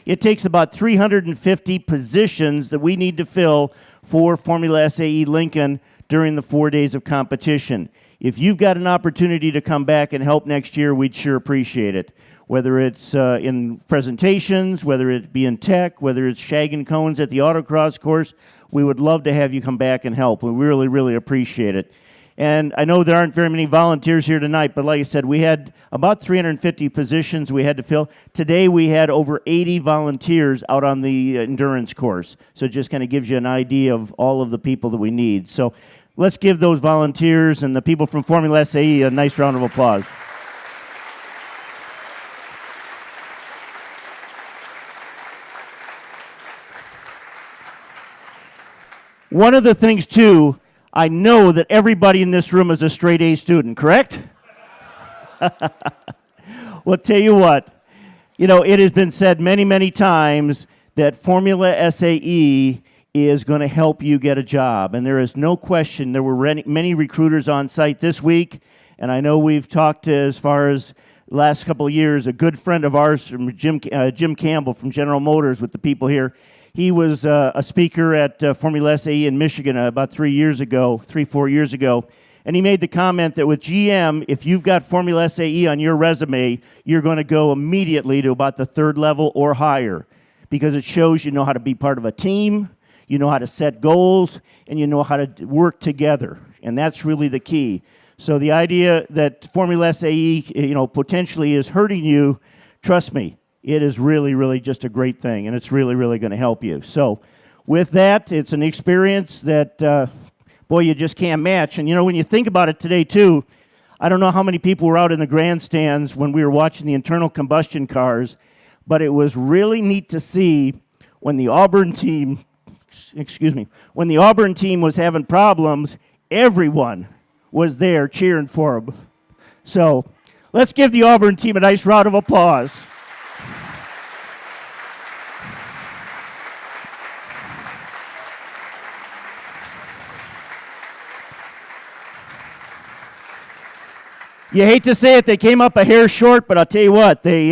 It takes about 350 positions that we need to fill for Formula SAE Lincoln during the 4 days of competition. If you've got an opportunity to come back and help next year, we'd sure appreciate it. Whether it's in presentations, whether it be in tech, whether it's shagging cones at the autocross course, we would love to have you come back and help. We really, really appreciate it. And I know there aren't very many volunteers here tonight, but like I said, we had about 350 positions we had to fill. Today we had over 80 volunteers out on the endurance course. So it just kind of gives you an idea of all of the people that we need. So let's give those volunteers and the people from Formula SAE a nice round of applause. One of the things, too, I know that everybody in this room is a straight A student, correct? Well, tell you what, it has been said many, many times that Formula SAE is going to help you get a job. And there is no question, there were many recruiters on site this week, and I know we've talked as far as last couple of years, a good friend of ours, from Jim Campbell from General Motors with the people here. He was a speaker at Formula SAE in Michigan about 4 years ago, and he made the comment that with GM, if you've got Formula SAE on your resume, you're going to go immediately to about the third level or higher, because it shows you know how to be part of a team, you know how to set goals, and you know how to work together, and that's really the key. So the idea that Formula SAE, potentially is hurting you, trust me, it is really, really just a great thing, and it's really, really going to help you. So with that, it's an experience that, boy, you just can't match. And, when you think about it today, too, I don't know how many people were out in the grandstands when we were watching the internal combustion cars, but it was really neat to see when the Auburn team, when the Auburn team was having problems, everyone was there cheering for them. So let's give the Auburn team a nice round of applause. You hate to say it, they came up a hair short, but I'll tell you what, they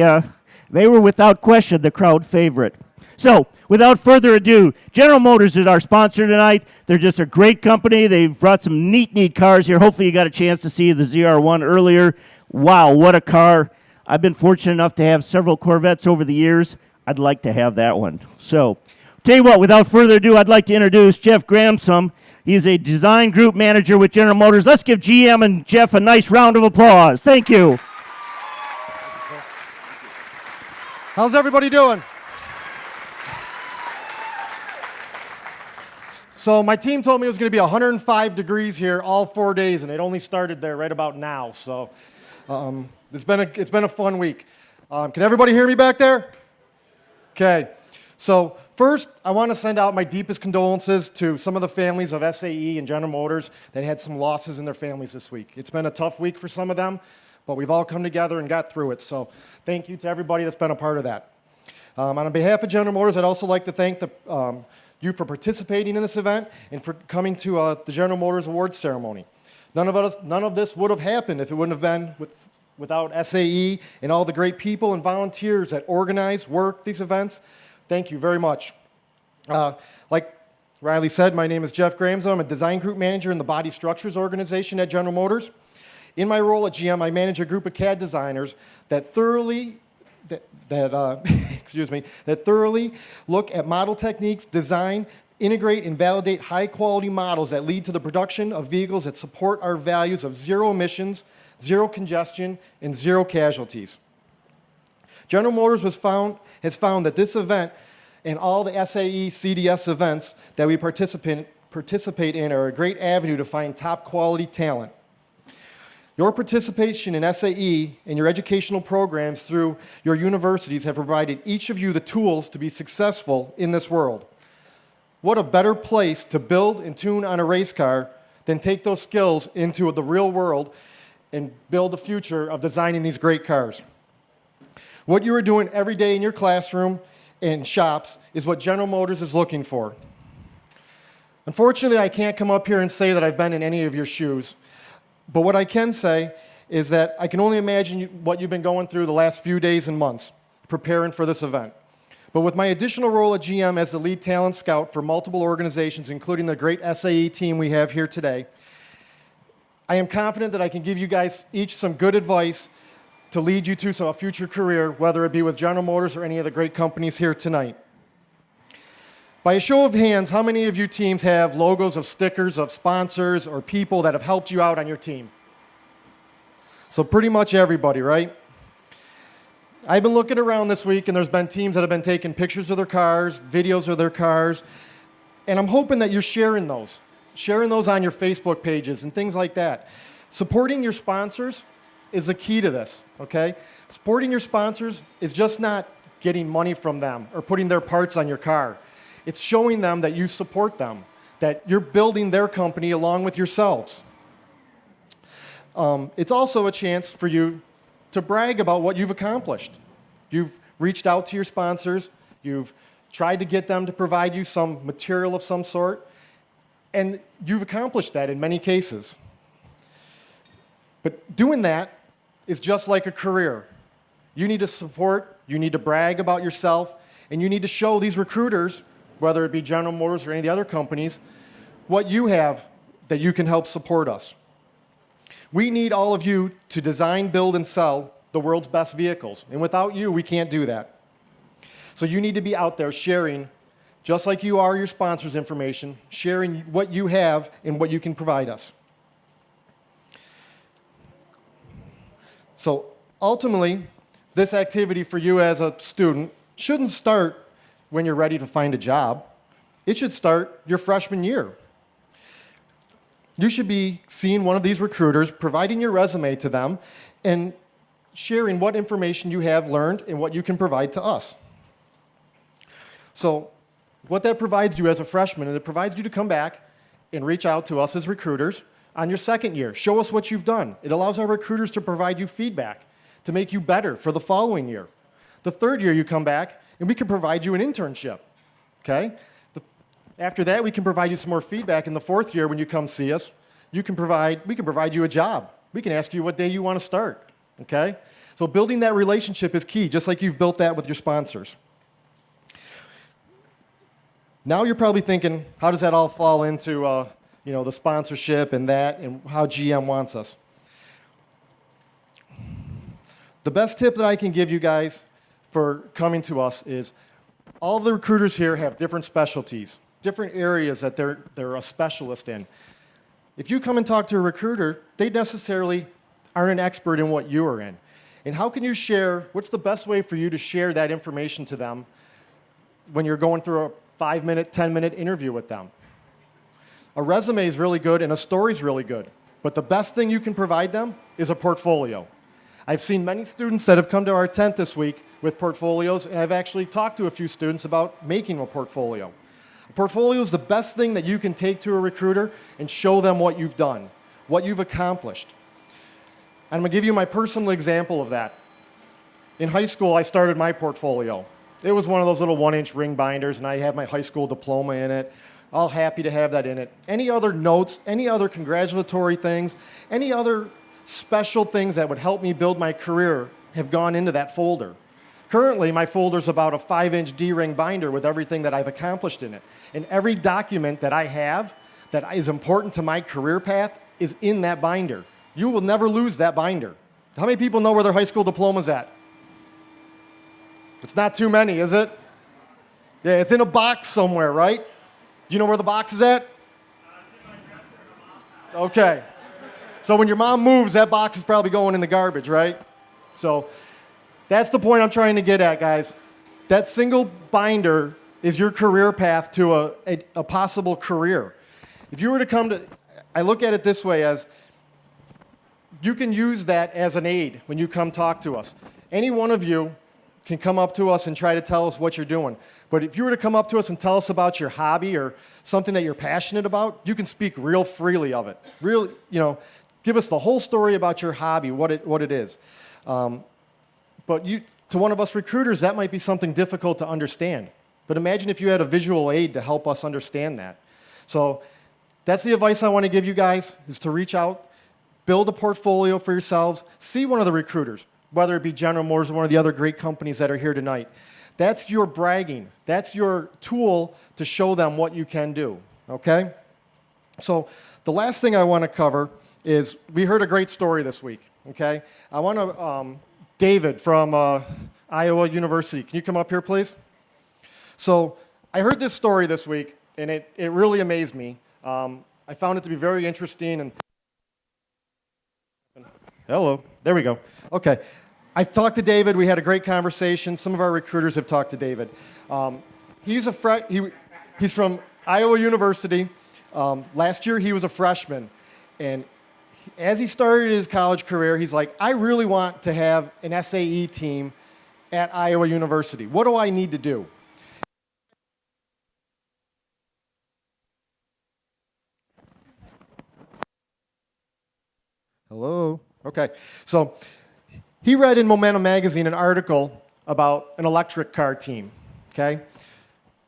were without question the crowd favorite. So, without further ado, General Motors is our sponsor tonight. They're just a great company. They've brought some neat cars here. Hopefully you got a chance to see the ZR1 earlier. Wow, what a car. I've been fortunate enough to have several Corvettes over the years. I'd like to have that one. So, tell you what, without further ado, I'd like to introduce Jeff Gramsom. He's a design group manager with General Motors. Let's give GM and Jeff a nice round of applause. Thank you. How's everybody doing? So my team told me it was going to be 105 degrees here all 4 days, and it only started there right about now. So it's been a fun week. Can everybody hear me back there? Okay. So first, I want to send out my deepest condolences to some of the families of SAE and General Motors that had some losses in their families this week. It's been a tough week for some of them, but we've all come together and got through it. So thank you to everybody that's been a part of that. On behalf of General Motors, I'd also like to thank you for participating in this event and for coming to the General Motors Awards ceremony. None of this would have happened if it wouldn't have been without SAE and all the great people and volunteers that organize, work these events. Thank you very much. Like Riley said, my name is Jeff Gramsom. I'm a design group manager in the Body Structures organization at General Motors. In my role at GM, I manage a group of CAD designers that thoroughly look at model techniques, design, integrate, and validate high-quality models that lead to the production of vehicles that support our values of zero emissions, zero congestion, and zero casualties. General Motors has found that this event and all the SAE CDS events that we participate in are a great avenue to find top-quality talent. Your participation in SAE and your educational programs through your universities have provided each of you the tools to be successful in this world. What a better place to build and tune on a race car than take those skills into the real world and build the future of designing these great cars. What you are doing every day in your classroom and shops is what General Motors is looking for. Unfortunately, I can't come up here and say that I've been in any of your shoes. But what I can say is that I can only imagine what you've been going through the last few days and months preparing for this event. But with my additional role at GM as the lead talent scout for multiple organizations, including the great SAE team we have here today, I am confident that I can give you guys each some good advice to lead you to a future career, whether it be with General Motors or any of the great companies here tonight. By a show of hands, how many of you teams have logos of stickers of sponsors or people that have helped you out on your team? So pretty much everybody, right? I've been looking around this week, and there's been teams that have been taking pictures of their cars, videos of their cars, and I'm hoping that you're sharing those on your Facebook pages and things like that. Supporting your sponsors is the key to this, okay? Supporting your sponsors is just not getting money from them or putting their parts on your car. It's showing them that you support them, that you're building their company along with yourselves. It's also a chance for you to brag about what you've accomplished. You've reached out to your sponsors, you've tried to get them to provide you some material of some sort, and you've accomplished that in many cases. But doing that is just like a career. You need to support, you need to brag about yourself, and you need to show these recruiters, whether it be General Motors or any of the other companies, what you have that you can help support us. We need all of you to design, build, and sell the world's best vehicles. And without you, we can't do that. So you need to be out there sharing, just like you are your sponsors' information, sharing what you have and what you can provide us. So ultimately, this activity for you as a student shouldn't start when you're ready to find a job. It should start your freshman year. You should be seeing one of these recruiters, providing your resume to them, and sharing what information you have learned and what you can provide to us. So what that provides you as a freshman, and it provides you to come back and reach out to us as recruiters on your second year. Show us what you've done. It allows our recruiters to provide you feedback to make you better for the following year. The third year you come back, and we can provide you an internship, okay? After that, we can provide you some more feedback. In the fourth year, when you come see us, we can provide you a job. We can ask you what day you want to start, okay? So building that relationship is key, just like you've built that with your sponsors. Now you're probably thinking, how does that all fall into the sponsorship and that, and how GM wants us? The best tip that I can give you guys for coming to us is all of the recruiters here have different specialties, different areas that they're a specialist in. If you come and talk to a recruiter, they necessarily aren't an expert in what you are in. And how can you share, what's the best way for you to share that information to them when you're going through a 5-minute, 10-minute interview with them? A resume is really good and a story is really good, but the best thing you can provide them is a portfolio. I've seen many students that have come to our tent this week with portfolios, and I've actually talked to a few students about making a portfolio. A portfolio is the best thing that you can take to a recruiter and show them what you've done, what you've accomplished. And I'm going to give you my personal example of that. In high school, I started my portfolio. It was one of those little 1-inch ring binders, and I had my high school diploma in it. All happy to have that in it. Any other notes, any other congratulatory things, any other special things that would help me build my career have gone into that folder. Currently, my folder's about a 5-inch D-ring binder with everything that I've accomplished in it. And every document that I have that is important to my career path is in that binder. You will never lose that binder. How many people know where their high school diploma's at? It's not too many, is it? Yeah, it's in a box somewhere, right? Do you know where the box is at? Okay. So when your mom moves, that box is probably going in the garbage, right? So that's the point I'm trying to get at, guys. That single binder is your career path to a possible career. If you were to come to, I look at it this way as, you can use that as an aid when you come talk to us. Any one of you can come up to us and try to tell us what you're doing. But if you were to come up to us and tell us about your hobby or something that you're passionate about, you can speak real freely of it. Give us the whole story about your hobby, what it is. But to one of us recruiters, that might be something difficult to understand. But imagine if you had a visual aid to help us understand that. So that's the advice I want to give you guys, is to reach out, build a portfolio for yourselves, see one of the recruiters, whether it be General Motors or one of the other great companies that are here tonight. That's your bragging. That's your tool to show them what you can do, okay? So the last thing I want to cover is we heard a great story this week, okay? I want to, David from Iowa University, can you come up here, please? So I heard this story this week, and it really amazed me. I found it to be very interesting. And hello, there we go. Okay, I talked to David. We had a great conversation. Some of our recruiters have talked to David. He's from Iowa University. Last year he was a freshman, and as he started his college career, he's like, I really want to have an SAE team at Iowa University. What do I need to do? Hello? Okay. So he read in Momentum Magazine an article about an electric car team, okay?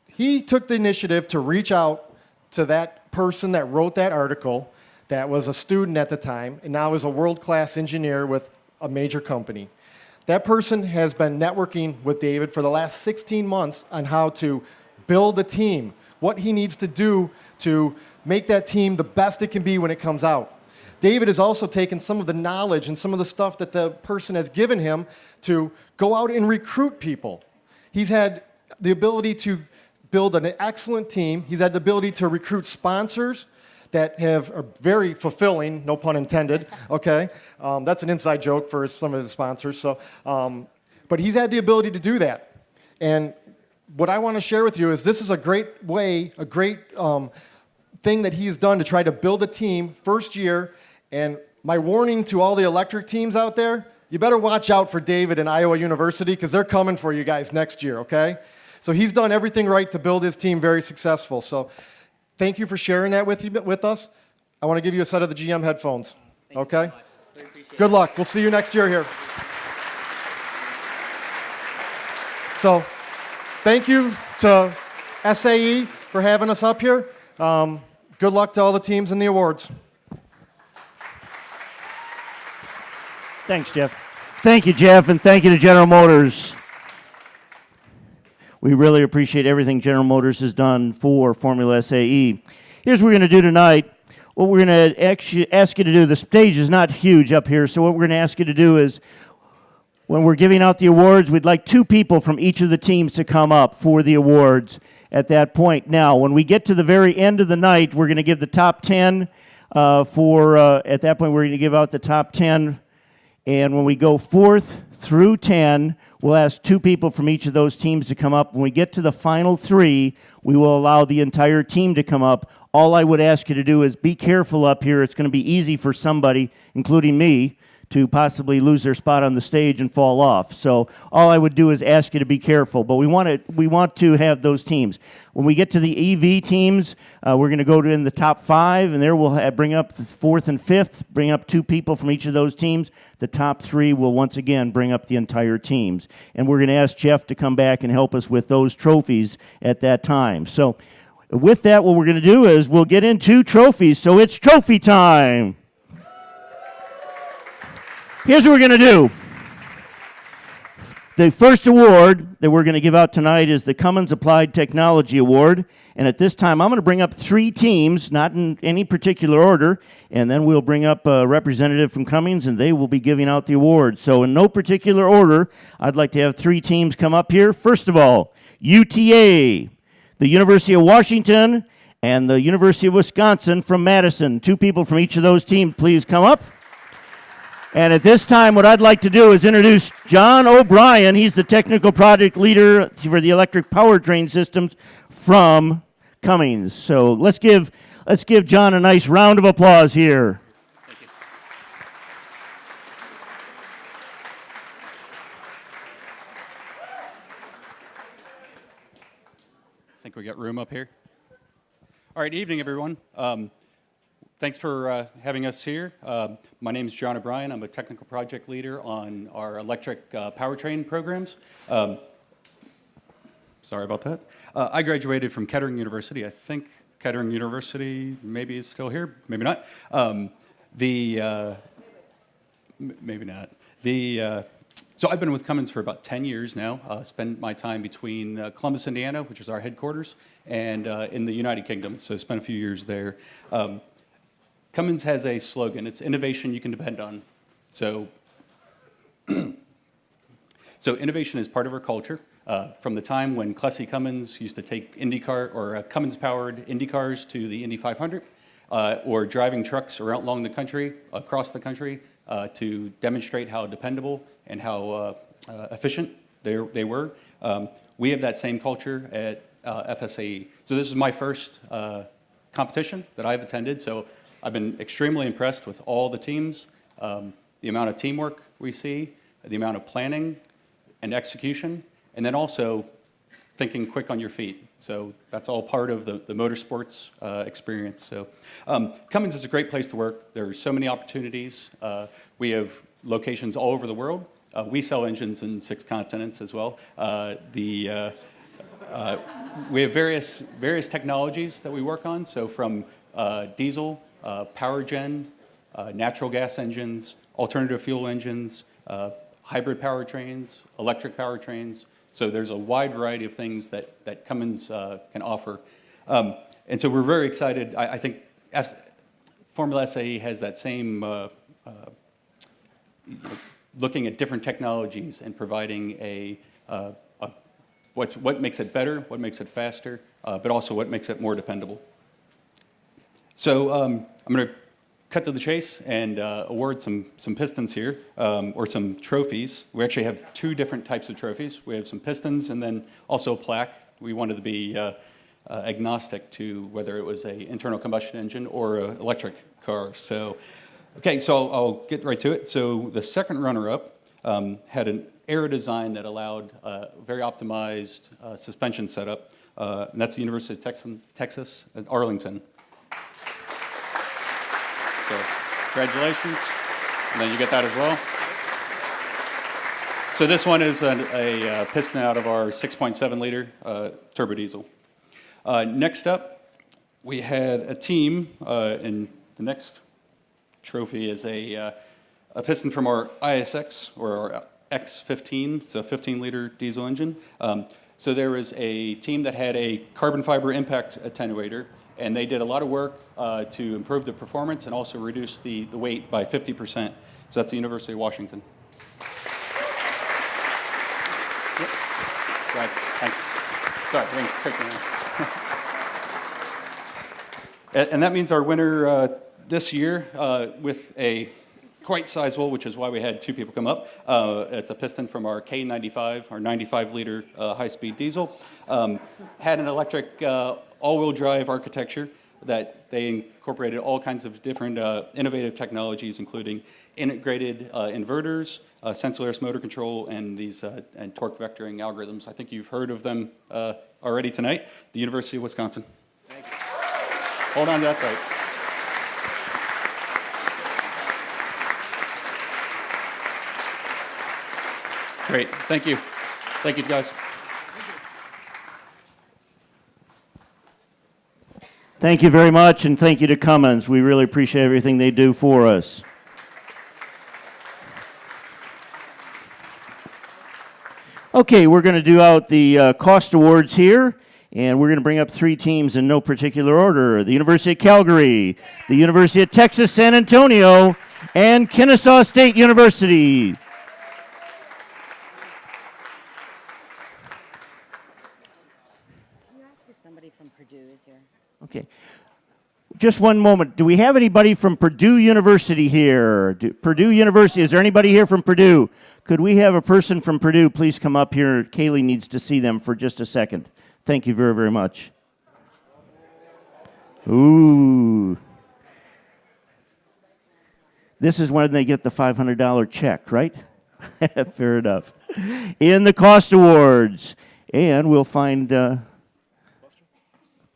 He took the initiative to reach out to that person that wrote that article that was a student at the time and now is a world-class engineer with a major company. That person has been networking with David for the last 16 months on how to build a team, what he needs to do to make that team the best it can be when it comes out. David has also taken some of the knowledge and some of the stuff that the person has given him to go out and recruit people. He's had the ability to build an excellent team. He's had the ability to recruit sponsors that are very fulfilling, no pun intended, okay? That's an inside joke for some of his sponsors. So, but he's had the ability to do that. And what I want to share with you is this is a great way, a great thing that he's done to try to build a team first year. And my warning to all the electric teams out there, you better watch out for David and Iowa University because they're coming for you guys next year, okay? So he's done everything right to build his team very successful. So thank you for sharing that with us. I want to give you a set of the GM headphones, okay? Good luck. We'll see you next year here. So thank you to SAE for having us up here. Good luck to all the teams in the awards. Thanks, Jeff. Thank you, Jeff, and thank you to General Motors. We really appreciate everything General Motors has done for Formula SAE. Here's what we're going to do tonight. What we're going to actually ask you to do, the stage is not huge up here, so what we're going to ask you to do is, when we're giving out the awards, we'd like 2 people from each of the teams to come up for the awards at that point. Now, when we get to the very end of the night, we're going to give the top 10 at that point, we're going to give out the top 10. And when we go 4th through 10, we'll ask 2 people from each of those teams to come up. When we get to the final 3, we will allow the entire team to come up. All I would ask you to do is be careful up here. It's going to be easy for somebody, including me, to possibly lose their spot on the stage and fall off. So all I would do is ask you to be careful. But we want to have those teams. When we get to the EV teams, we're going to go to in the top 5, and there we'll bring up the 4th and 5th, bring up 2 people from each of those teams. The top 3 will once again bring up the entire teams. And we're going to ask Jeff to come back and help us with those trophies at that time. So with that, what we're going to do is we'll get into trophies. So it's trophy time. Here's what we're going to do. The first award that we're going to give out tonight is the Cummins Applied Technology Award. And at this time, I'm going to bring up 3 teams, not in any particular order, and then we'll bring up a representative from Cummins, and they will be giving out the award. So in no particular order, I'd like to have 3 teams come up here. First of all, UTA, the University of Washington, and the University of Wisconsin from Madison. 2 people from each of those teams, please come up. And at this time, what I'd like to do is introduce John O'Brien. He's the technical project leader for the electric powertrain systems from Cummins. So let's give John a nice round of applause here. Thank you. I think we got room up here. All right, evening, everyone. Thanks for having us here. My name is John O'Brien. I'm a technical project leader on our electric powertrain programs. Sorry about that. I graduated from Kettering University. I think Kettering University maybe is still here, maybe not. Maybe not. So I've been with Cummins for about 10 years now. Spent my time between Columbus, Indiana, which is our headquarters, and in the United Kingdom. So spent a few years there. Cummins has a slogan. It's innovation you can depend on. So, so innovation is part of our culture. From the time when Plessy Cummins used to take IndyCar or Cummins-powered Indy cars to the Indy 500, or driving trucks around along the country, across the country, to demonstrate how dependable and how efficient they were. We have that same culture at FSAE. So this is my first competition that I've attended, so I've been extremely impressed with all the teams, the amount of teamwork we see, the amount of planning and execution, and then also thinking quick on your feet. So that's all part of the motorsports experience. So Cummins is a great place to work. There are so many opportunities. We have locations all over the world. We sell engines in 6 continents as well. We have various technologies that we work on. So from diesel, power gen, natural gas engines, alternative fuel engines, hybrid powertrains, electric powertrains. So there's a wide variety of things that Cummins can offer. And so we're very excited. I think Formula SAE has that same looking at different technologies and providing what makes it better, what makes it faster, but also what makes it more dependable. So I'm going to cut to the chase and award some pistons here, or some trophies. We actually have 2 different types of trophies. We have some pistons and then also a plaque. We wanted to be agnostic to whether it was an internal combustion engine or an electric car. So, okay, so I'll get right to it. So the second runner-up had an aero design that allowed very optimized suspension setup, and that's the University of Texas at Arlington. So congratulations, and then you get that as well. So this one is a piston out of our 6.7 liter turbo diesel. Next up, we had a team, and the next trophy is a piston from our ISX, or our X15. It's a 15-liter diesel engine. So there was a team that had a carbon fiber impact attenuator, and they did a lot of work to improve the performance and also reduce the weight by 50%. So that's the University of Washington. Yep. Right. Thanks. Sorry, I didn't take me out. And that means our winner this year with a quite sizable, which is why we had 2 people come up. It's a piston from our K95, our 95-liter high-speed diesel. Had an electric all-wheel drive architecture that they incorporated all kinds of different innovative technologies, including integrated inverters, sensorless motor control, and these and torque vectoring algorithms. I think you've heard of them already tonight. The University of Wisconsin. Thank you. Hold on to that tight. Great. Thank you. Thank you, guys. Thank you very much, and thank you to Cummins. We really appreciate everything they do for us. Okay, we're going to do out the cost awards here, and we're going to bring up 3 teams in no particular order. The University of Calgary, the University of Texas San Antonio, and Kennesaw State University. Somebody from Purdue is here. Okay. Just one moment. Do we have anybody from Purdue University here? Purdue University, is there anybody here from Purdue? Could we have a person from Purdue please come up here? Kaylee needs to see them for just a second. Thank you very, very much. Ooh. This is when they get the $500 check, right? Fair enough. In the cost awards. And we'll find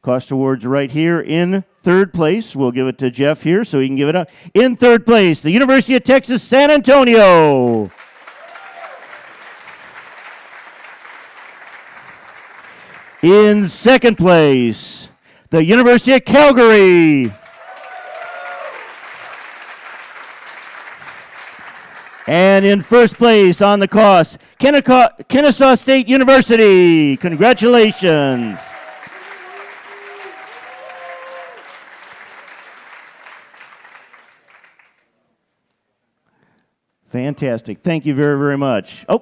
cost awards right here in 3rd place. We'll give it to Jeff here so he can give it up. In 3rd place, the University of Texas San Antonio. In 2nd place, the University of Calgary. And in first place on the course, Kennesaw State University. Congratulations. Fantastic. Thank you very, very much. Oh,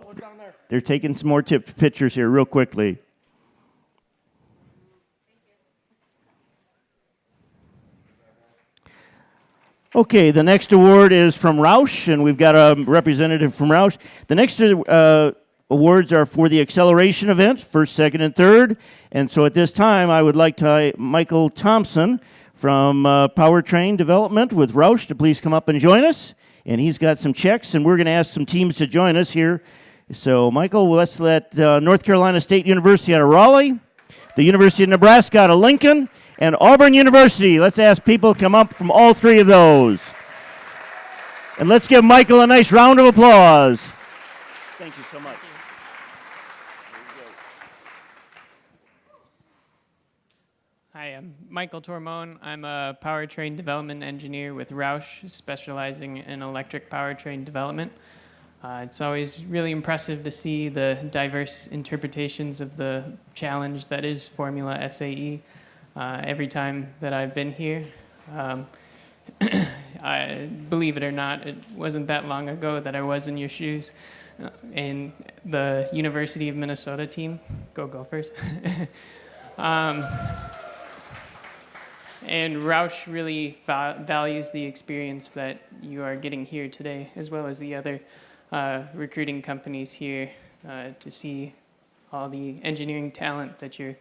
they're taking some more pictures here real quickly. Okay, the next award is from Roush, and we've got a representative from Roush. The next awards are for the acceleration event, first, second, and third. And so at this time, I would like to Michael Thompson from Powertrain Development with Roush to please come up and join us. And he's got some checks, and we're going to ask some teams to join us here. So, Michael, let's let North Carolina State University out of Raleigh, the University of Nebraska out of Lincoln, and Auburn University. Let's ask people to come up from all three of those. And let's give Michael a nice round of applause. Thank you so much. Hi, I'm Michael Tormone. I'm a powertrain development engineer with Roush, specializing in electric powertrain development. It's always really impressive to see the diverse interpretations of the challenge that is Formula SAE. Every time that I've been here, I believe it or not, it wasn't that long ago that I was in your shoes in the University of Minnesota team. Go Gophers. And Roush really values the experience that you are getting here today, as well as the other recruiting companies here to see all the engineering talent that you're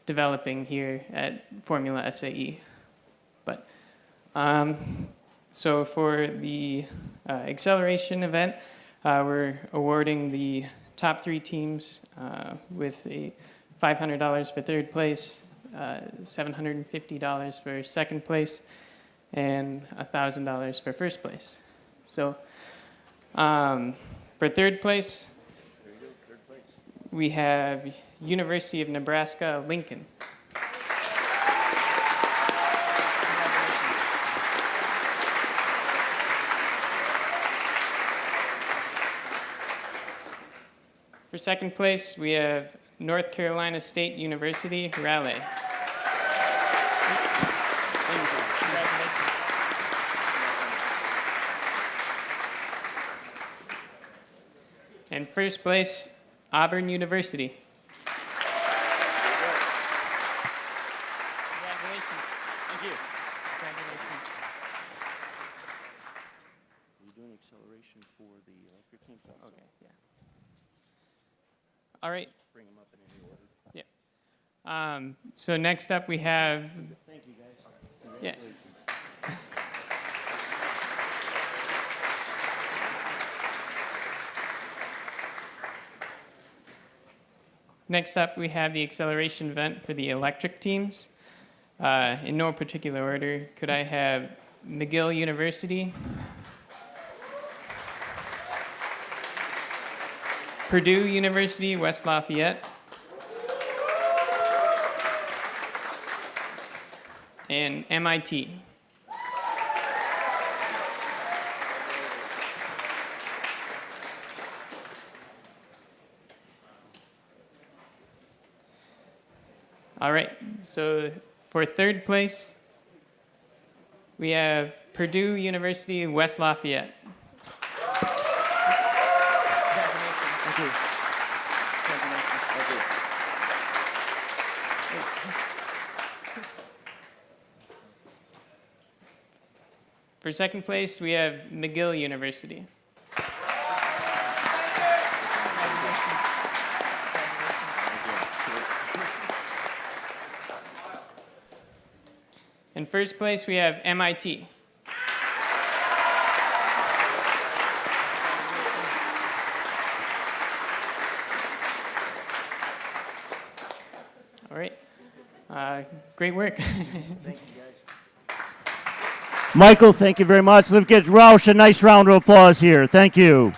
developing here at Formula SAE. But so for the acceleration event, we're awarding the top 3 teams with a $500 for third place, $750 for second place, and $1,000 for first place. So for third place, we have University of Nebraska, Lincoln. For second place, we have North Carolina State University, Raleigh. And first place, Auburn University. Congratulations. Thank you. Congratulations. Are you doing acceleration for the electric team? Okay, yeah. All right. Bring them up in any order. Yeah. So next up we have. Thank you, guys. Yeah. Next up, we have the acceleration event for the electric teams. In no particular order, could I have McGill University, Purdue University, West Lafayette, and MIT. All right, so for third place, we have Purdue University, West Lafayette. Thank you. For second place, we have McGill University. In first place, we have MIT. All right. Great work. Michael, thank you very much. Let's give Roush a nice round of applause here. Thank you.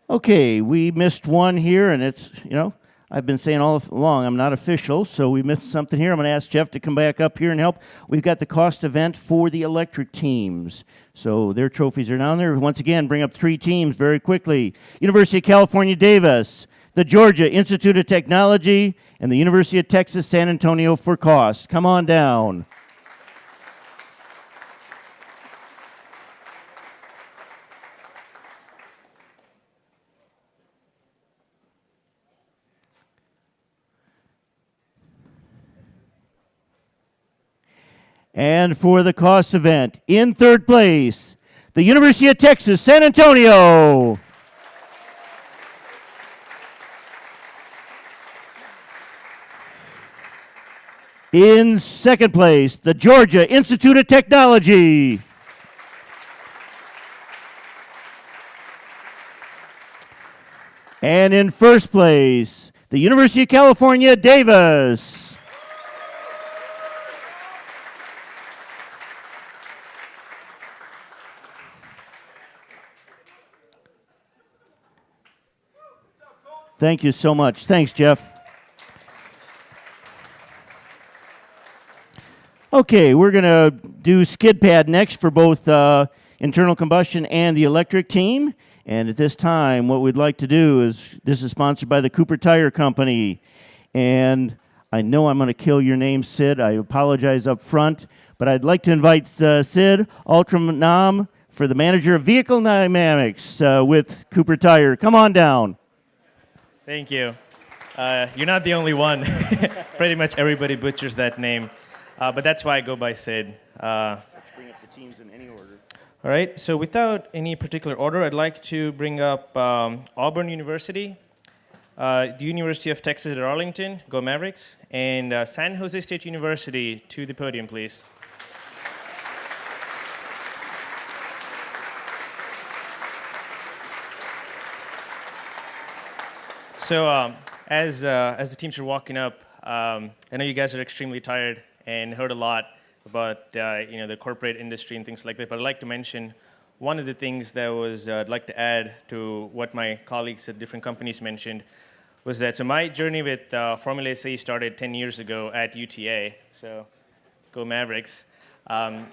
Okay, we missed one here, and it's, I've been saying all along, I'm not official, so we missed something here. I'm going to ask Jeff to come back up here and help. We've got the cost event for the electric teams. So their trophies are down there. Once again, bring up 3 teams very quickly. University of California, Davis, the Georgia Institute of Technology, and the University of Texas, San Antonio for cost. Come on down. And for the cost event, in 3rd place, the University of Texas, San Antonio. In 2nd place, the Georgia Institute of Technology. And in 1st place, the University of California, Davis. Thank you so much. Thanks, Jeff. Okay, we're going to do skid pad next for both internal combustion and the electric team. And at this time, what we'd like to do is, this is sponsored by the Cooper Tire Company. And I know I'm going to kill your name, Sid. I apologize up front. But I'd like to invite Sid Ultramnam for the manager of vehicle dynamics with Cooper Tire. Come on down. Thank you. You're not the only one. Pretty much everybody butchers that name. But that's why I go by Sid. Bring up the teams in any order. All right, so without any particular order, I'd like to bring up Auburn University, the University of Texas at Arlington, go Mavericks, and San Jose State University to the podium, please. So as the teams are walking up, I know you guys are extremely tired and heard a lot about the corporate industry and things like that. But I'd like to mention one of the things that I'd like to add to what my colleagues at different companies mentioned was that my journey with Formula SAE started 10 years ago at UTA. So go Mavericks. And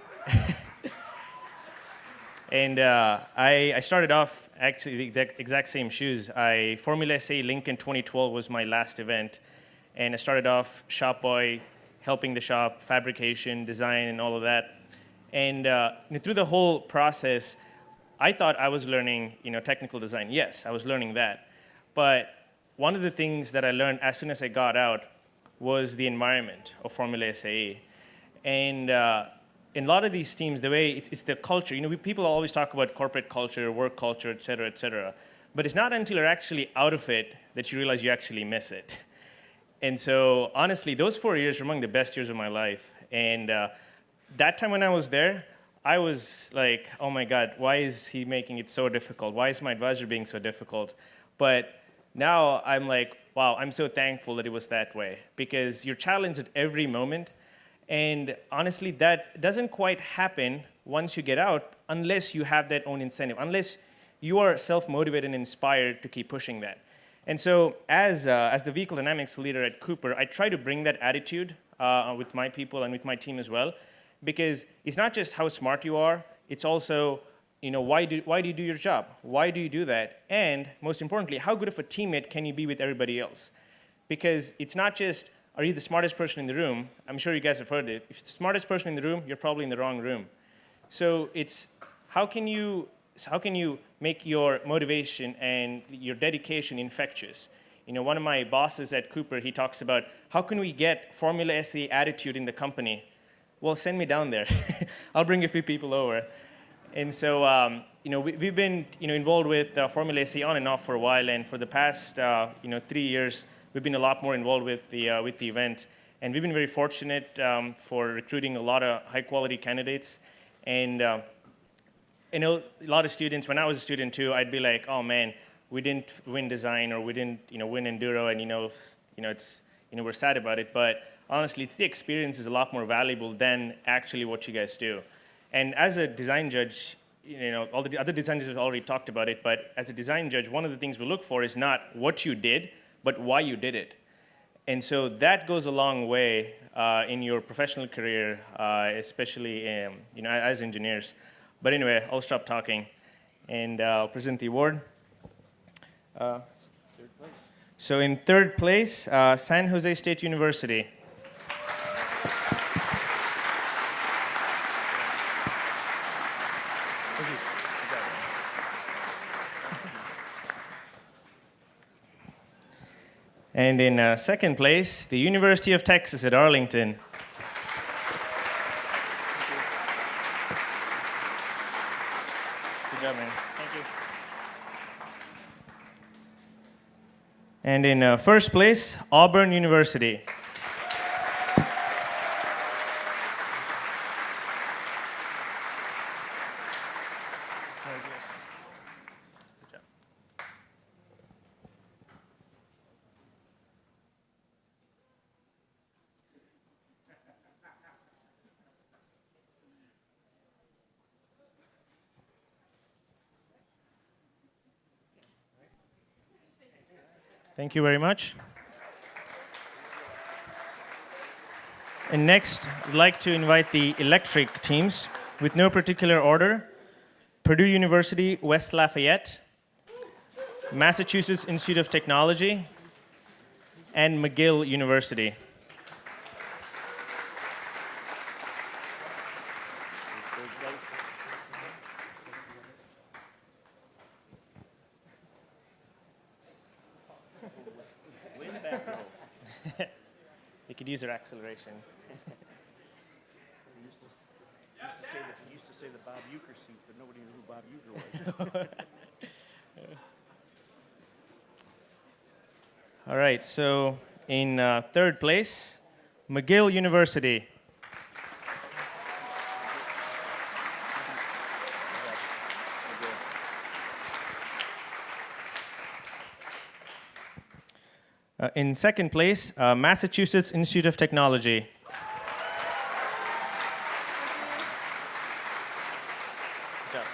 I started off actually the exact same shoes. Formula SAE Lincoln 2012 was my last event. And I started off shop boy, helping the shop, fabrication, design, and all of that. And through the whole process, I thought I was learning technical design. Yes, I was learning that. But one of the things that I learned as soon as I got out was the environment of Formula SAE. And in a lot of these teams, the way it's the culture. People always talk about corporate culture, work culture, et cetera, et cetera. But it's not until you're actually out of it that you realize you actually miss it. And so, honestly, those 4 years were among the best years of my life. And that time when I was there, I was like, oh my God, why is he making it so difficult? Why is my advisor being so difficult? But now I'm like, wow, I'm so thankful that it was that way. Because you're challenged at every moment. And honestly, that doesn't quite happen once you get out unless you have that own incentive, unless you are self-motivated and inspired to keep pushing that. And so as the vehicle dynamics leader at Cooper, I try to bring that attitude with my people and with my team as well, because it's not just how smart you are, it's also why do you do your job? Why do you do that? And most importantly, how good of a teammate can you be with everybody else? Because it's not just, are you the smartest person in the room? I'm sure you guys have heard it. If you're the smartest person in the room, you're probably in the wrong room. So it's how can you make your motivation and your dedication infectious? One of my bosses at Cooper, he talks about how can we get Formula SAE attitude in the company? Well, send me down there. I'll bring a few people over. And so we've been involved with Formula SAE on and off for a while, and for the past 3 years, we've been a lot more involved with the event, and we've been very fortunate for recruiting a lot of high-quality candidates. And a lot of students. When I was a student too, I'd be like, "Oh man, we didn't win design, or we didn't, win enduro," and we're sad about it. But honestly, it's the experience is a lot more valuable than actually what you guys do. And as a design judge, all the other designers have already talked about it. But as a design judge, one of the things we look for is not what you did, but why you did it. And so that goes a long way in your professional career, especially as engineers. But anyway, I'll stop talking and I'll present the award. So in third place, San Jose State University. And in second place, the University of Texas at Arlington. Good job, man. Thank you. And in first place, Auburn University. Thank you very much. And next, I'd like to invite the electric teams with no particular order. Purdue University, West Lafayette, Massachusetts Institute of Technology, and McGill University. They could use their acceleration. Used to say the Bob Uecker seat, but nobody knew who Bob Uecker was. All right, so in third place, McGill University. In second place, Massachusetts Institute of Technology. Good job.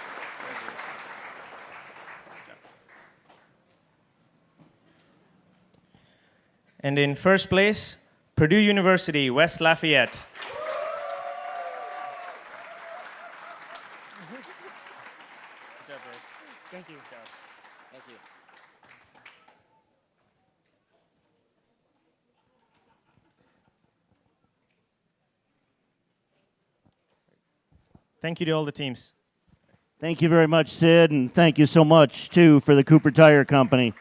And in first place, Purdue University, West Lafayette. Good job, guys. Thank you. Good job. Thank you. Thank you to all the teams. Thank you very much, Sid, and thank you so much, too, for the Cooper Tire Company.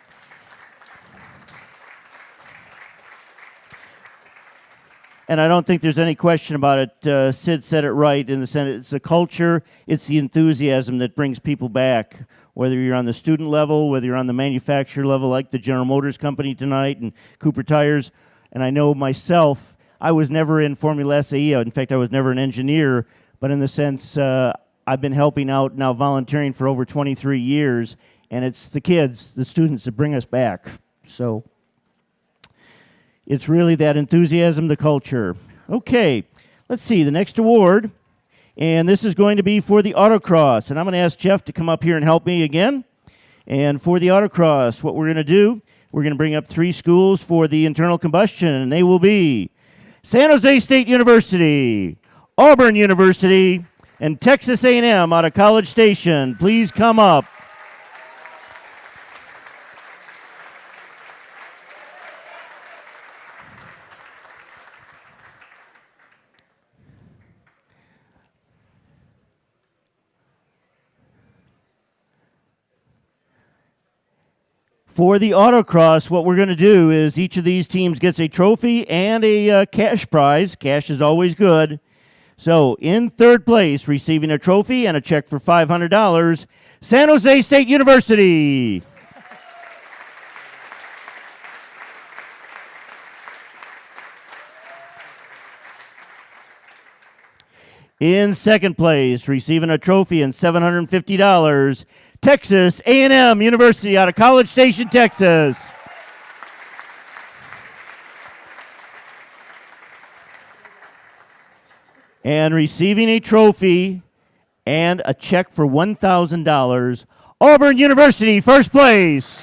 And I don't think there's any question about it. Sid said it right in the sense it's the culture, it's the enthusiasm that brings people back, whether you're on the student level, whether you're on the manufacturer level, like the General Motors Company tonight and Cooper Tires. And I know myself, I was never in Formula SAE. In fact, I was never an engineer. But in the sense, I've been helping out now, volunteering for over 23 years, and it's the kids, the students that bring us back. So it's really that enthusiasm, the culture. Okay, let's see, the next award, and this is going to be for the autocross, and I'm going to ask Jeff to come up here and help me again. And for the autocross, what we're going to do, we're going to bring up 3 schools for the internal combustion, and they will be San Jose State University, Auburn University, and Texas A&M out of College Station. Please come up. For the autocross, what we're going to do is each of these teams gets a trophy and a cash prize. Cash is always good. So, in third place, receiving a trophy and a check for $500, San Jose State University. In second place, receiving a trophy and $750, Texas A&M University out of College Station, Texas. And receiving a trophy and a check for $1,000, Auburn University, first place.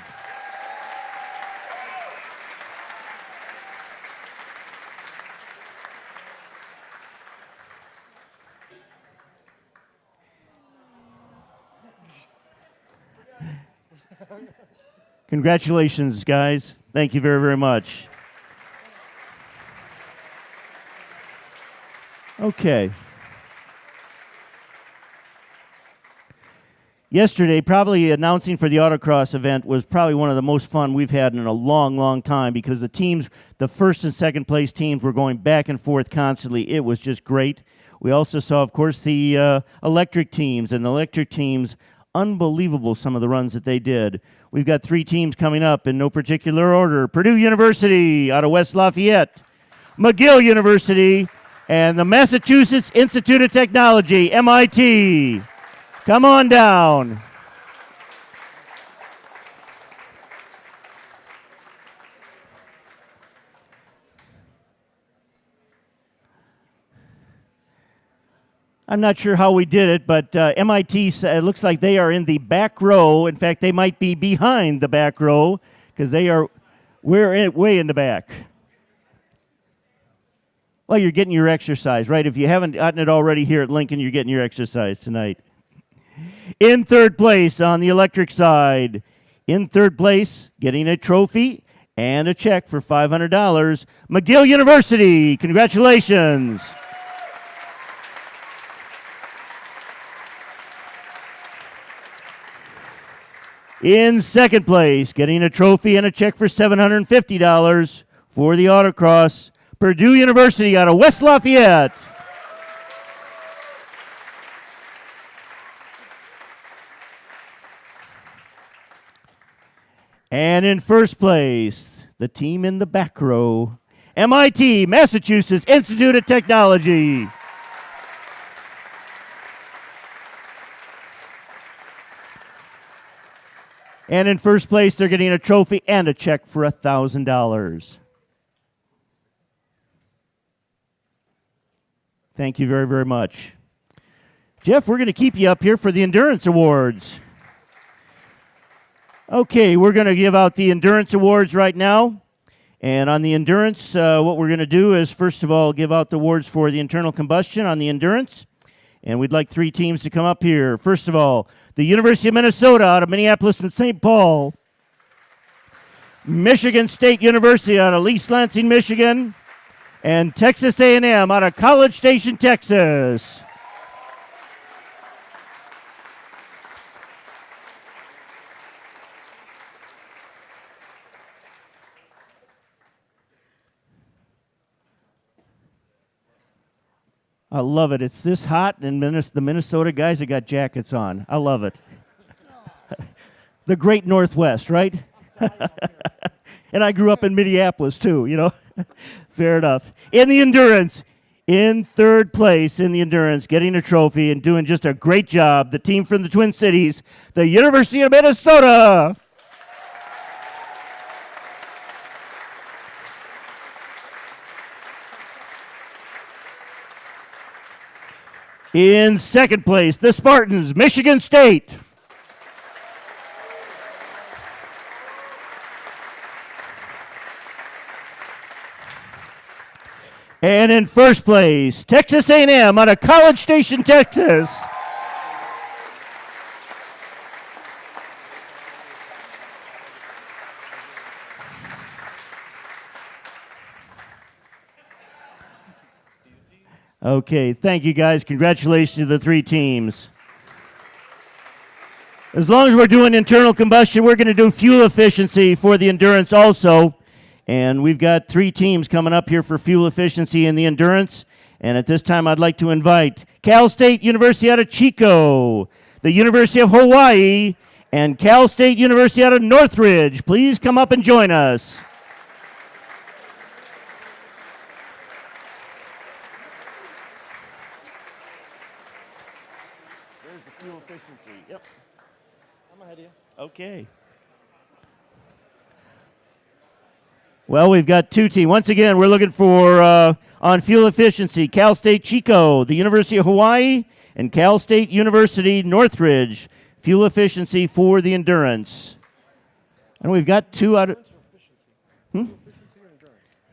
Congratulations, guys. Thank you very, very much. Okay. Yesterday, probably announcing for the autocross event was probably one of the most fun we've had in a long, long time because the teams, the first and second place teams, were going back and forth constantly. It was just great. We also saw, of course, the electric teams, and the electric teams, unbelievable some of the runs that they did. We've got 3 teams coming up in no particular order. Purdue University out of West Lafayette, McGill University, and the Massachusetts Institute of Technology, MIT. Come on down. I'm not sure how we did it, but MIT, it looks like they are in the back row. In fact, they might be behind the back row because we're way in the back. Well, you're getting your exercise, right? If you haven't gotten it already here at Lincoln, you're getting your exercise tonight. In third place on the electric side, in third place, getting a trophy and a check for $500, McGill University. Congratulations. In second place, getting a trophy and a check for $750 for the autocross, Purdue University out of West Lafayette. And in first place, the team in the back row, MIT, Massachusetts Institute of Technology. And in first place, they're getting a trophy and a check for $1,000. Thank you very, very much. Jeff, we're going to keep you up here for the Endurance Awards. Okay, we're going to give out the Endurance Awards right now. And on the Endurance, what we're going to do is, first of all, give out the awards for the internal combustion on the Endurance. And we'd like 3 teams to come up here. First of all, the University of Minnesota out of Minneapolis and St. Paul. Michigan State University out of East Lansing, Michigan. And Texas A&M out of College Station, Texas. I love it. It's this hot, and the Minnesota guys have got jackets on. I love it. The great Northwest, right? And I grew up in Minneapolis, too, you know. Fair enough. In the Endurance, in third place in the Endurance, getting a trophy and doing just a great job, the team from the Twin Cities, the University of Minnesota. In second place, the Spartans, Michigan State. And in first place, Texas A&M out of College Station, Texas. Okay, thank you guys. Congratulations to the 3 teams. As long as we're doing internal combustion, we're going to do fuel efficiency for the Endurance also. And we've got 3 teams coming up here for fuel efficiency in the Endurance. And at this time, I'd like to invite Cal State University out of Chico, the University of Hawaii, and Cal State University out of Northridge. Please come up and join us. There's the fuel efficiency. Yep. I'm ahead of you. Okay. Well, we've got 2 teams. Once again, we're looking for, on fuel efficiency, Cal State Chico, the University of Hawaii, and Cal State University Northridge. Fuel efficiency for the Endurance. And we've got 2 out of...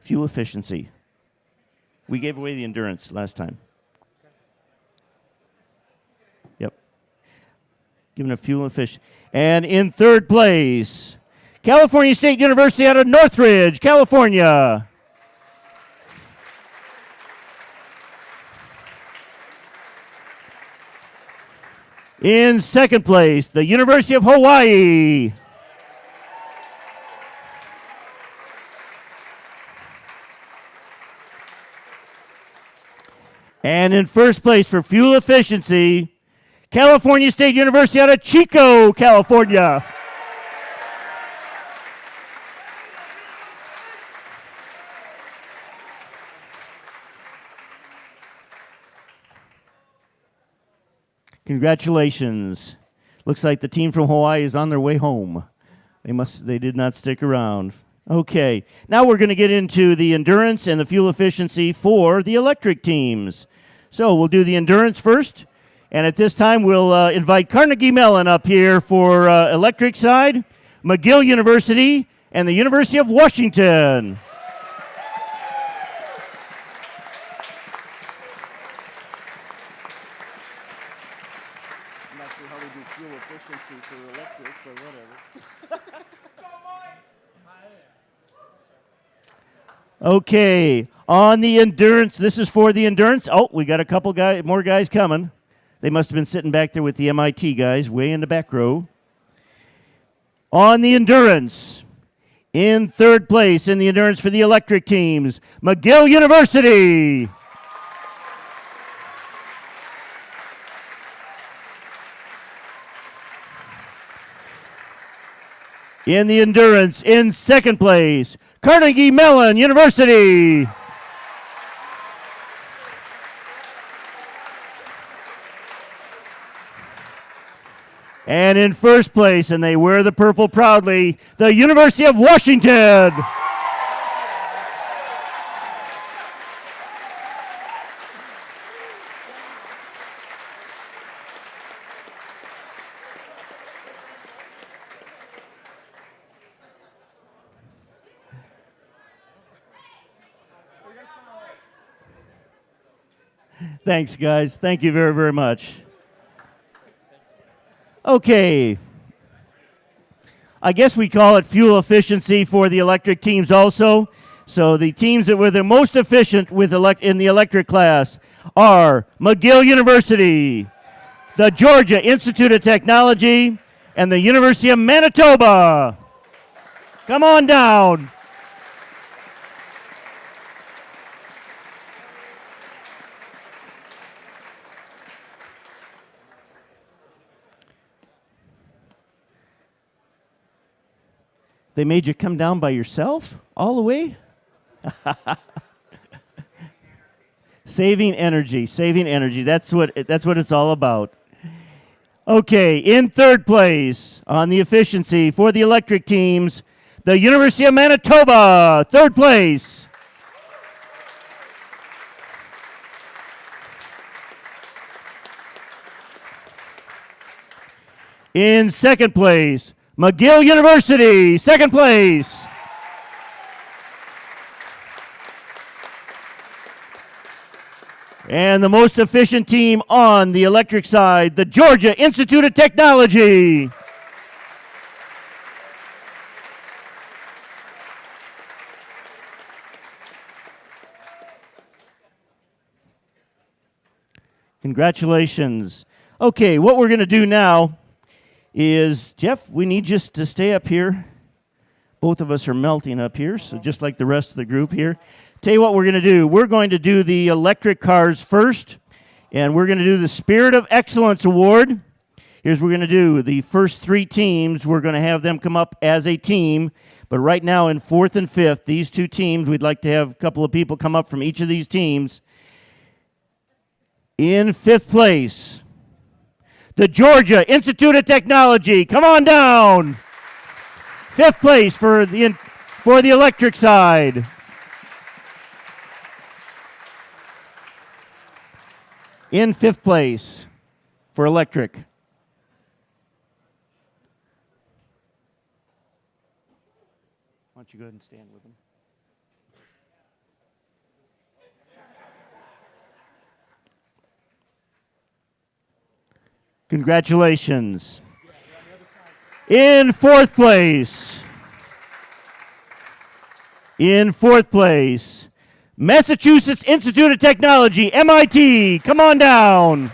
Fuel efficiency. We gave away the Endurance last time. Yep. Given a fuel efficient. And in third place, California State University out of Northridge, California. In second place, the University of Hawaii. And in first place for fuel efficiency, California State University out of Chico, California. Congratulations. Looks like the team from Hawaii is on their way home. They did not stick around. Okay, now we're going to get into the endurance and the fuel efficiency for the electric teams. So we'll do the endurance first, and at this time we'll invite Carnegie Mellon up here for electric side, McGill University, and the University of Washington. Okay, on the endurance, this is for the endurance. Oh, we got a couple more guys coming. They must have been sitting back there with the MIT guys, way in the back row. On the endurance, in third place in the endurance for the electric teams, McGill University. In the endurance, in second place, Carnegie Mellon University. And in first place, and they wear the purple proudly, the University of Washington. Thanks, guys. Thank you very, very much. Okay. I guess we call it fuel efficiency for the electric teams also. So the teams that were the most efficient with in the electric class are McGill University, the Georgia Institute of Technology, and the University of Manitoba. Come on down. They made you come down by yourself all the way? Saving energy, saving energy. That's what it's all about. Okay, in third place on the efficiency for the electric teams, the University of Manitoba, third place. In second place, McGill University, second place. And the most efficient team on the electric side, the Georgia Institute of Technology. Congratulations. Okay, what we're going to do now is, Jeff, we need just to stay up here. Both of us are melting up here, so just like the rest of the group here. Tell you what we're going to do. We're going to do the electric cars first, and we're going to do the Spirit of Excellence Award. Here's what we're going to do. The first three teams, we're going to have them come up as a team, but right now in fourth and fifth, these two teams, we'd like to have a couple of people come up from each of these teams. In fifth place, the Georgia Institute of Technology. Come on down. Fifth place for the electric side. In fifth place for electric. Why don't you go ahead and stand with them? Congratulations. In fourth place, Massachusetts Institute of Technology, MIT. Come on down.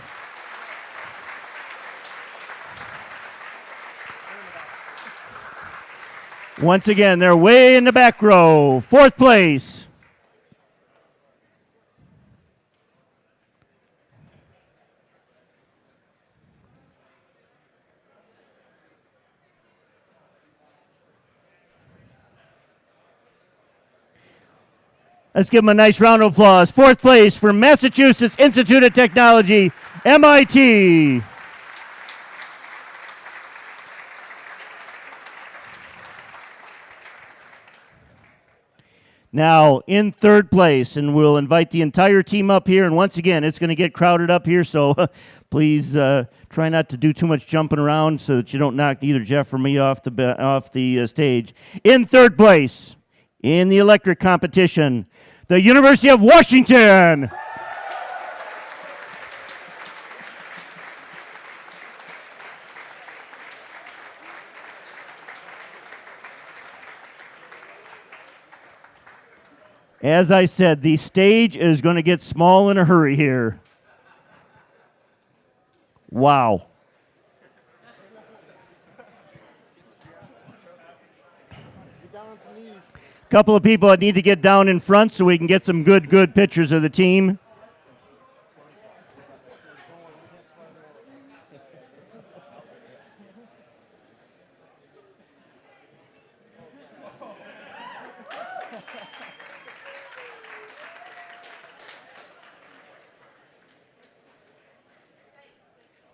Once again, they're way in the back row. Fourth place. Let's give them a nice round of applause. Fourth place for Massachusetts Institute of Technology, MIT. Now, in third place, and we'll invite the entire team up here, and once again, it's going to get crowded up here, so please try not to do too much jumping around so that you don't knock either Jeff or me off the stage. In third place, in the electric competition, the University of Washington. As I said, the stage is going to get small in a hurry here. Wow. Couple of people that need to get down in front so we can get some good pictures of the team.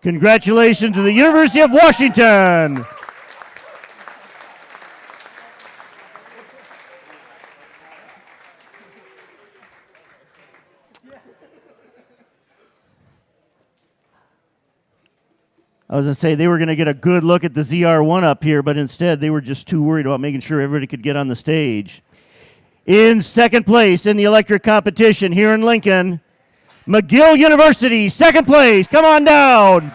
Congratulations to the University of Washington. I was going to say they were going to get a good look at the ZR1 up here, but instead they were just too worried about making sure everybody could get on the stage. In second place in the electric competition here in Lincoln, McGill University, second place. Come on down.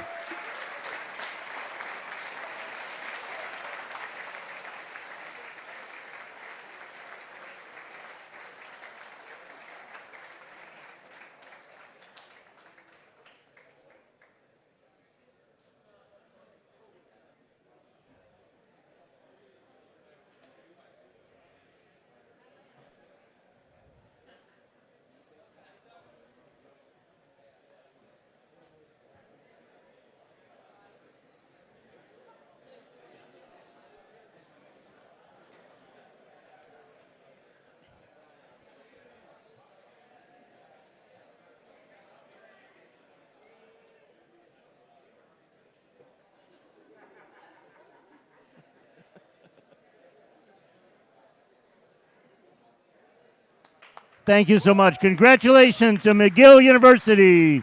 Thank you so much. Congratulations to McGill University.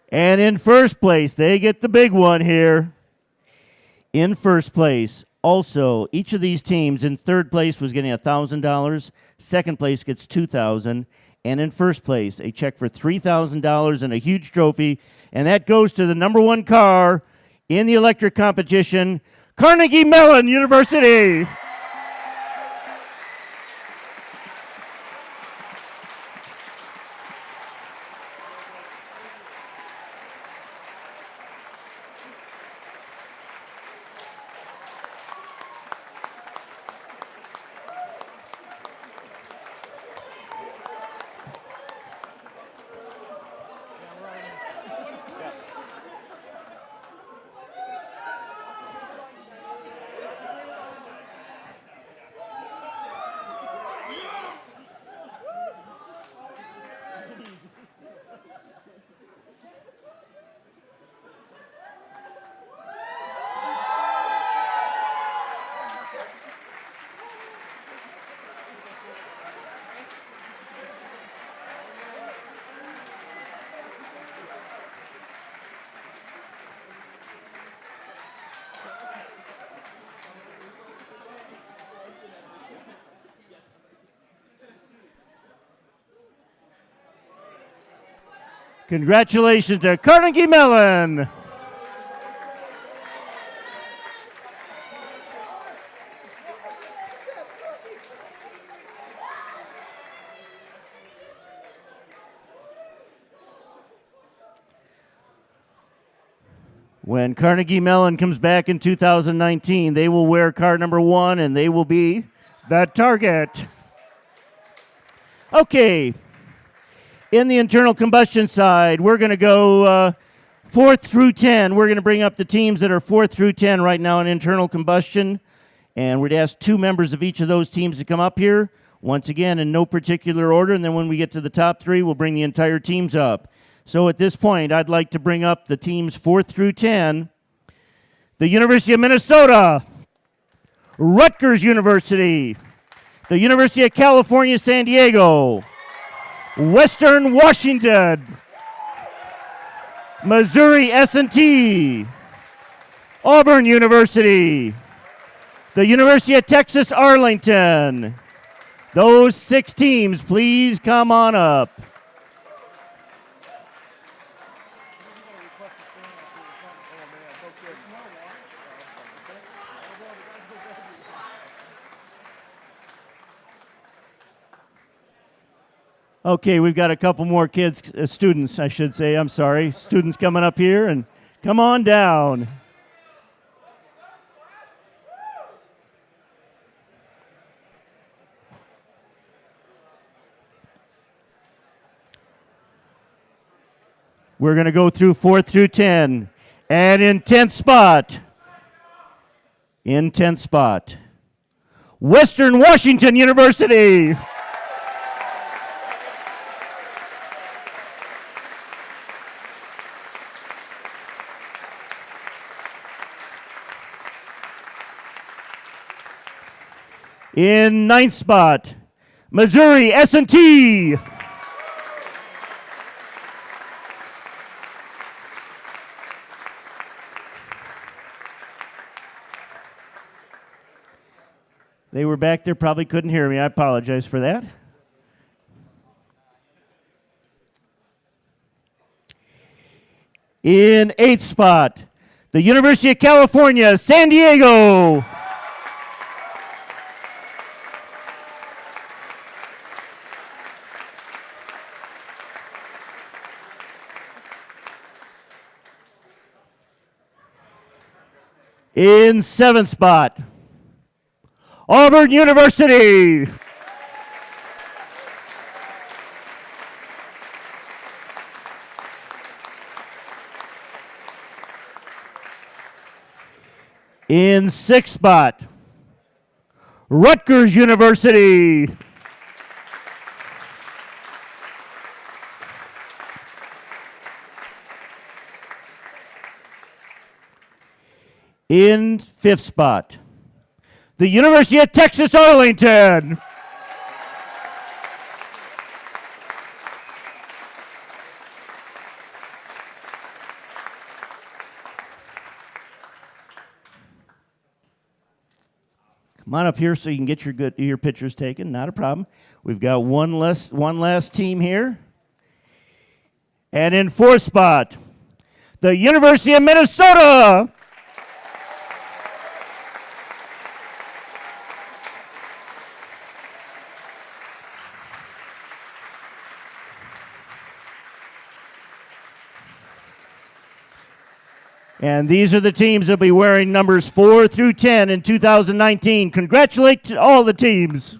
And in first place, they get the big one here. In first place, also, each of these teams in third place was getting $1,000. Second place gets $2,000. And in first place, a check for $3,000 and a huge trophy. And that goes to the number one car in the electric competition, Carnegie Mellon University. Congratulations to Carnegie Mellon. When Carnegie Mellon comes back in 2019, they will wear car number 1 and they will be the target. Okay. In the internal combustion side, we're going to go 4th through 10. We're going to bring up the teams that are 4th through 10 right now in internal combustion. And we'd ask 2 members of each of those teams to come up here, once again, in no particular order. And then when we get to the top 3, we'll bring the entire teams up. So at this point, I'd like to bring up the teams 4th through 10. The University of Minnesota, Rutgers University, the University of California, San Diego, Western Washington, Missouri S&T, Auburn University, the University of Texas Arlington. Those 6 teams, please come on up. Okay, we've got a couple more kids, students, I should say. I'm sorry. Students coming up here, and come on down. We're going to go through 4th through 10. And in 10th spot, Western Washington University. In 9th spot, Missouri S&T. They were back there, probably couldn't hear me. I apologize for that. In 8th spot, the University of California, San Diego. In 7th spot, Auburn University. In 6th spot, Rutgers University. In 5th spot, the University of Texas Arlington. Come on up here so you can get your pictures taken. Not a problem. We've got one last team here. And in 4th spot, the University of Minnesota. And these are the teams that will be wearing numbers 4 through 10 in 2019. Congratulate all the teams.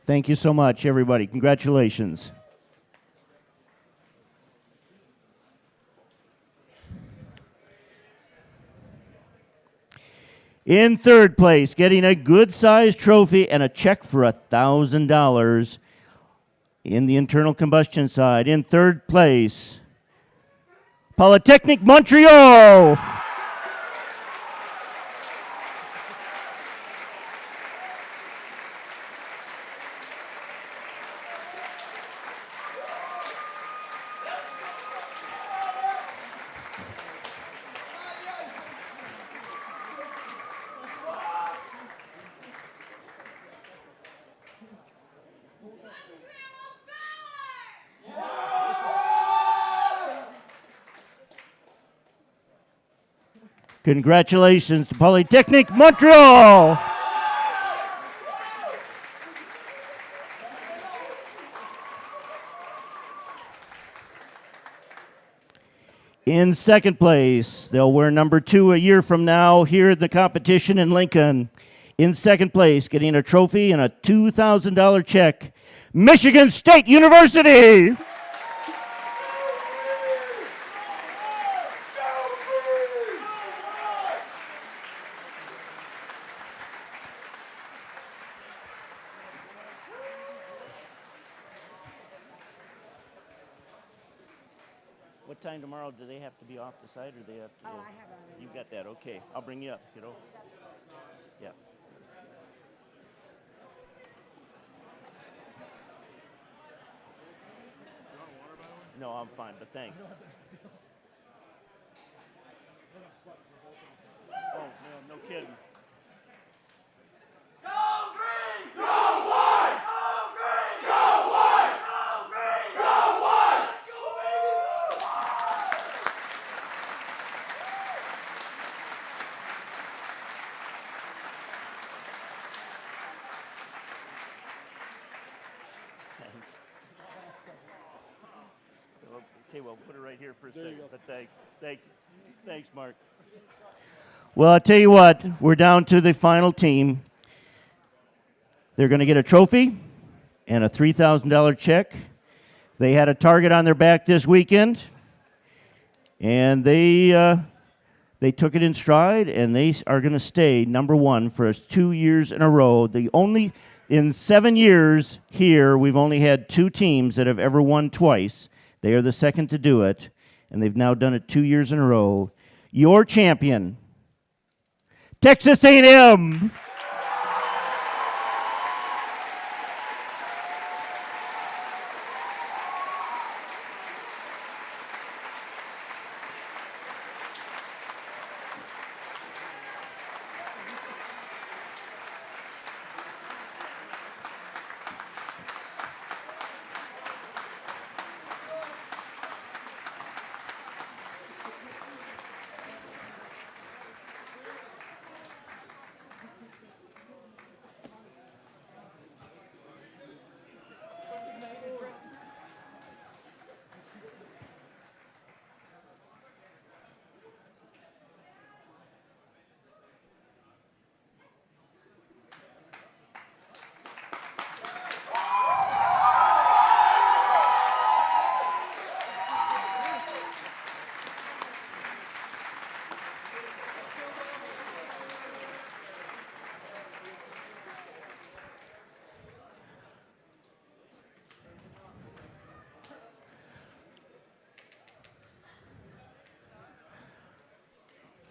Thank you so much, everybody. Congratulations. In 3rd place, getting a good-sized trophy and a check for $1,000 in the internal combustion side. In 3rd place, Polytechnique Montreal. Congratulations to Polytechnique Montreal. In second place, they'll wear number 2 a year from now here at the competition in Lincoln. In second place, getting a trophy and a $2,000 check, Michigan State University. What time tomorrow do they have to be off the site, or they have to? Oh, I have a. You got that? Okay, I'll bring you up, kiddo. Yeah. No, I'm fine, but thanks. Oh man, no kidding. Thanks. Okay, well, put it right here for a second, but thanks. Thank you. Thanks, Mark. Well, I'll tell you what, we're down to the final team. They're going to get a trophy and a $3,000 check. They had a target on their back this weekend, and they took it in stride, and they are going to stay number 1 for 2 years in a row. In 7 years here, we've only had 2 teams that have ever won twice. They are the second to do it, and they've now done it 2 years in a row. Your champion, Texas A&M.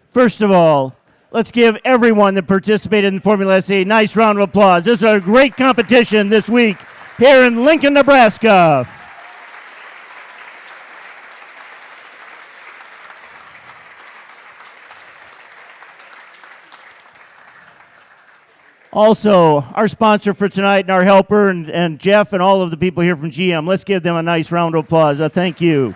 First of all, let's give everyone that participated in Formula SAE a nice round of applause. This is a great competition this week here in Lincoln, Nebraska. Also, our sponsor for tonight and our helper and Jeff and all of the people here from GM, let's give them a nice round of applause. Thank you.